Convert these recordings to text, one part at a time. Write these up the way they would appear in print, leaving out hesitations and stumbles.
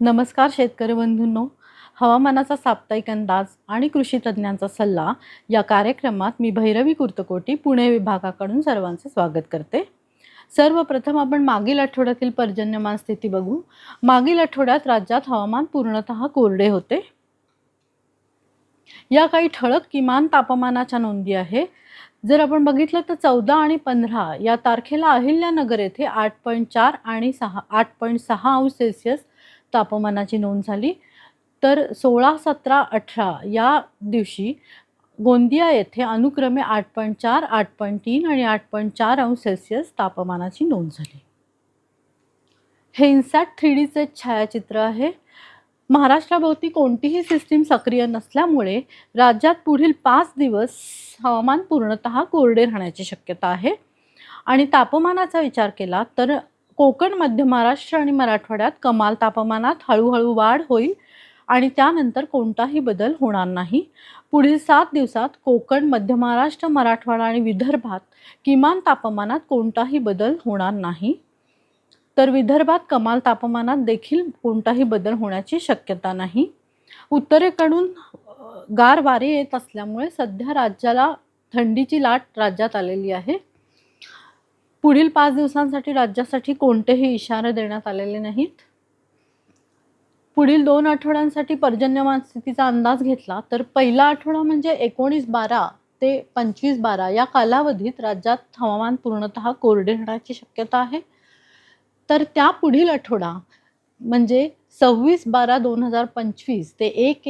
नमस्कार शेतकरी बंधूंनो, हवामानाचा साप्ताहिक अंदाज आणि कृषी तज्ज्ञांचा सल्ला या कार्यक्रमात मी भैरवी कुर्तकोटी पुणे विभागाकडून सर्वांचे स्वागत करते. सर्वप्रथम आपण मागील आठवड्यातील पर्जन्यमान स्थिती बघू. मागील आठवड्यात राज्यात हवामान पूर्णतः कोरडे होते. या काही ठळक किमान तापमानाच्या नोंदी आहे. जर आपण बघितलं तर 14 आणि 15 या तारखेला अहिल्यानगर येथे 8.4 आणि 8.6 अंश सेल्सिअस तापमानाची नोंद झाली. तर 16, 17, 18 या दिवशी गोंदिया येथे अनुक्रमे 8.4, 8.3 आणि 8.4 अंश सेल्सिअस तापमानाची नोंद झाली. हे इन्सॅट 3Dचे छायाचित्र आहे. महाराष्ट्राभोवती कोणतीही सिस्टीम सक्रिय नसल्यामुळे राज्यात पुढील 5 दिवस हवामान पूर्णतः कोरडे राहण्याची शक्यता आहे. आणि तापमानाचा विचार केला तर कोकण, मध्य महाराष्ट्र आणि मराठवाड्यात कमाल तापमानात हळूहळू वाढ होईल आणि त्यानंतर कोणताही बदल होणार नाही. पुढील 7 दिवसात कोकण, मध्य महाराष्ट्र, मराठवाडा आणि विदर्भात किमान तापमानात कोणताही बदल होणार नाही. तर विदर्भात कमाल तापमानात देखील कोणताही बदल होण्याची शक्यता नाही. उत्तरेकडून गार वारे येत असल्यामुळे सध्या राज्याला थंडीची लाट राज्यात आलेली आहे. पुढील 5 दिवसांसाठी राज्यासाठी कोणतेही इशारे देण्यात आलेले नाहीत. पुढील 2 आठवड्यांसाठी पर्जन्यमान स्थितीचा अंदाज घेतला तर पहिला आठवडा म्हणजे 19-12 ते 25-12 या कालावधीत राज्यात हवामान पूर्णतः कोरडे राहण्याची शक्यता आहे. तर त्या पुढील आठवडा म्हणजे 26-12-2025 ते 1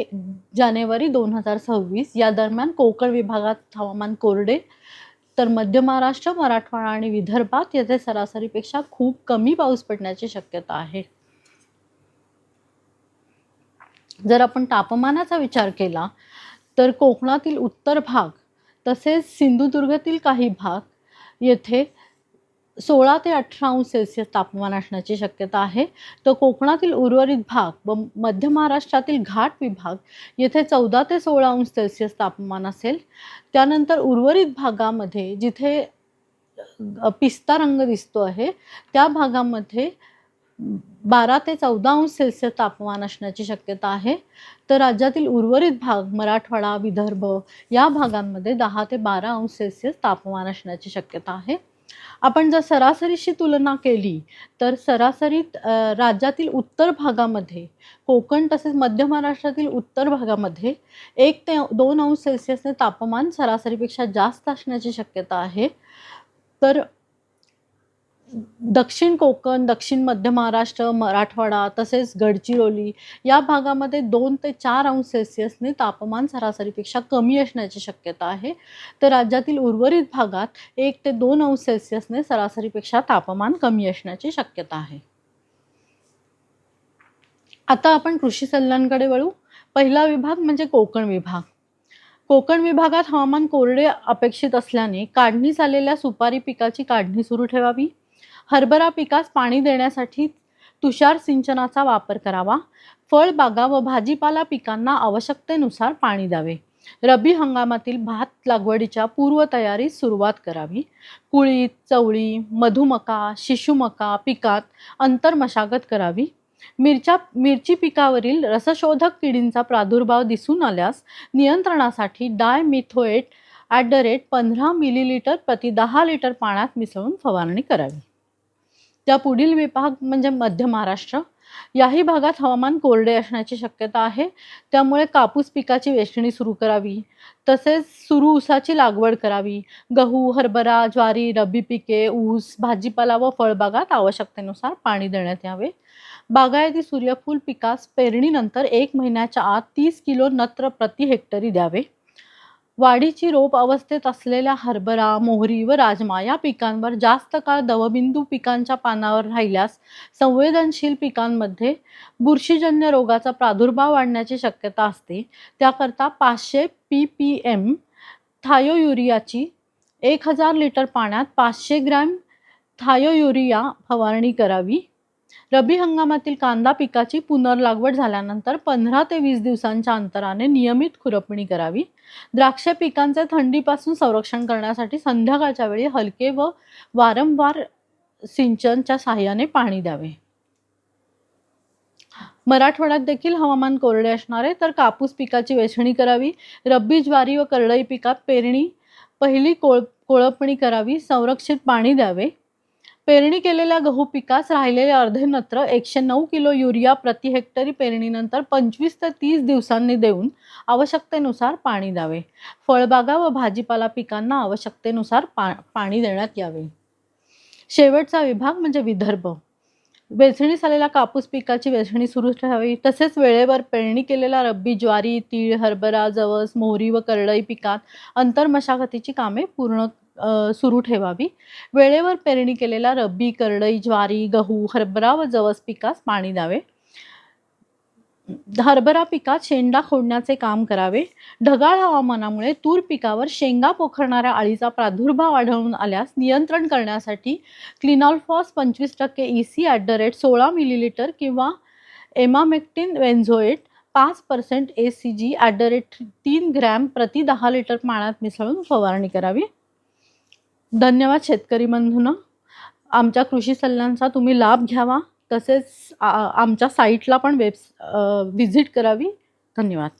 जानेवारी 2026 या दरम्यान कोकण विभागात हवामान कोरडे, तर मध्य महाराष्ट्र, मराठवाडा आणि विदर्भात येथे सरासरीपेक्षा खूप कमी पाऊस पडण्याची शक्यता आहे. जर आपण तापमानाचा विचार केला तर कोकणातील उत्तर भाग तसेच सिंधुदुर्गातील काही भाग येथे 16 ते 18 अंश सेल्सिअस तापमान असण्याची शक्यता आहे. तर कोकणातील उर्वरित भाग व मध्य महाराष्ट्रातील घाट विभाग येथे 14 ते 16 अंश सेल्सिअस तापमान असेल. त्यानंतर उर्वरित भागामध्ये जिथे पिस्ता रंग दिसतो आहे त्या भागामध्ये 12 ते 14 अंश सेल्सिअस तापमान असण्याची शक्यता आहे. तर राज्यातील उर्वरित भाग मराठवाडा, विदर्भ या भागांमध्ये 10 ते 12 अंश सेल्सिअस तापमान असण्याची शक्यता आहे. आपण जर सरासरीशी तुलना केली तर सरासरीत राज्यातील उत्तर भागामध्ये कोकण तसेच मध्य महाराष्ट्रातील उत्तर भागामध्ये 1 ते 2 अंश सेल्सिअसने तापमान सरासरीपेक्षा जास्त असण्याची शक्यता आहे. तर दक्षिण कोकण, दक्षिण मध्य महाराष्ट्र, मराठवाडा तसेच गडचिरोली या भागामध्ये 2 ते 4 अंश सेल्सिअसने तापमान सरासरीपेक्षा कमी असण्याची शक्यता आहे. तर राज्यातील उर्वरित भागात 1 ते 2 अंश सेल्सिअसने सरासरीपेक्षा तापमान कमी असण्याची शक्यता आहे. आता आपण कृषी सल्ल्यांकडे वळू. पहिला विभाग म्हणजे कोकण विभाग. कोकण विभागात हवामान कोरडे अपेक्षित असल्याने काढणीस आलेल्या सुपारी पिकाची काढणी सुरू ठेवावी. हरभरा पिकास पाणी देण्यासाठी तुषार सिंचनाचा वापर करावा. फळबागा व भाजीपाला पिकांना आवश्यकतेनुसार पाणी द्यावे. रब्बी हंगामातील भात लागवडीच्या पूर्वतयारीस सुरुवात करावी. कुळीथ, चवळी, मधुमका, शिशुमका पिकात अंतर मशागत करावी. मिरची पिकावरील रसशोधक किडींचा प्रादुर्भाव दिसून आल्यास नियंत्रणासाठी डायमिथोएट @15 मिलीलिटर प्रति 10 लिटर पाण्यात मिसळून फवारणी करावी. त्या पुढील विभाग म्हणजे मध्य महाराष्ट्र. याही भागात हवामान कोरडे असण्याची शक्यता आहे. त्यामुळे कापूस पिकाची वेचणी सुरू करावी. तसेच सुरू ऊसाची लागवड करावी. गहू, हरभरा, ज्वारी, रब्बी पिके, ऊस, भाजीपाला व फळबागात आवश्यकतेनुसार पाणी देण्यात यावे. बागायती सूर्यफूल पिकास पेरणीनंतर 1 महिन्याच्या आत 30 किलो नत्र प्रति हेक्टरी द्यावे. वाढीची रोप अवस्थेत असलेल्या हरभरा, मोहरी व राजमा या पिकांवर जास्त काळ दवबिंदू पिकांच्या पानावर राहिल्यास संवेदनशील पिकांमध्ये बुरशीजन्य रोगाचा प्रादुर्भाव वाढण्याची शक्यता असते. त्याकरता 500 ppm थायोयुरियाची 1000 लिटर पाण्यात 500 ग्रॅम थायोयुरिया फवारणी करावी. रब्बी हंगामातील कांदा पिकाची पुनर्लागवड झाल्यानंतर 15 ते 20 दिवसांच्या अंतराने नियमित खुरपणी करावी. द्राक्ष पिकांचे थंडीपासून संरक्षण करण्यासाठी संध्याकाळच्या वेळी हलके व वारंवार सिंचनच्या साहाय्याने पाणी द्यावे. मराठवाड्यात देखील हवामान कोरडे असणार आहे, तर कापूस पिकाची वेचणी करावी. रब्बी ज्वारी व करडई पिकात पहिली कोळपणी करावी. संरक्षित पाणी द्यावे. पेरणी केलेल्या गहू पिकास राहिलेले अर्धे नत्र 109 किलो युरिया प्रति हेक्टरी पेरणीनंतर 25 ते 30 दिवसांनी देऊन आवश्यकतेनुसार पाणी द्यावे. फळबागा व भाजीपाला पिकांना आवश्यकतेनुसार पाणी देण्यात यावे. शेवटचा विभाग म्हणजे विदर्भ. वेचणी झालेल्या कापूस पिकाची वेचणी सुरू ठेवावी. तसेच वेळेवर पेरणी केलेल्या रब्बी ज्वारी, तीळ, हरभरा, जवस, मोहरी व करडई पिकात अंतर मशागतीची कामे सुरू ठेवावी. वेळेवर पेरणी केलेल्या रब्बी, करडई, ज्वारी, गहू, हरभरा व जवस पिकास पाणी द्यावे. हरभरा पिकात शेंडा खोडण्याचे काम करावे. ढगाळ हवामानामुळे तूर पिकावर शेंगा पोखरणाऱ्या अळीचा प्रादुर्भाव आढळून आल्यास नियंत्रण करण्यासाठी क्लिनॉलफॉस 25% EC @16 मिलीलिटर किंवा एमामेक्टिन बेन्झोएट 5% ACG @3 ग्रॅम प्रति 10 लिटर पाण्यात मिसळून फवारणी करावी. धन्यवाद शेतकरी बंधूंनो. आमच्या कृषी सल्ल्यांचा तुम्ही लाभ घ्यावा. तसेच आमच्या साईटला पण व्हिजिट करावी. धन्यवाद.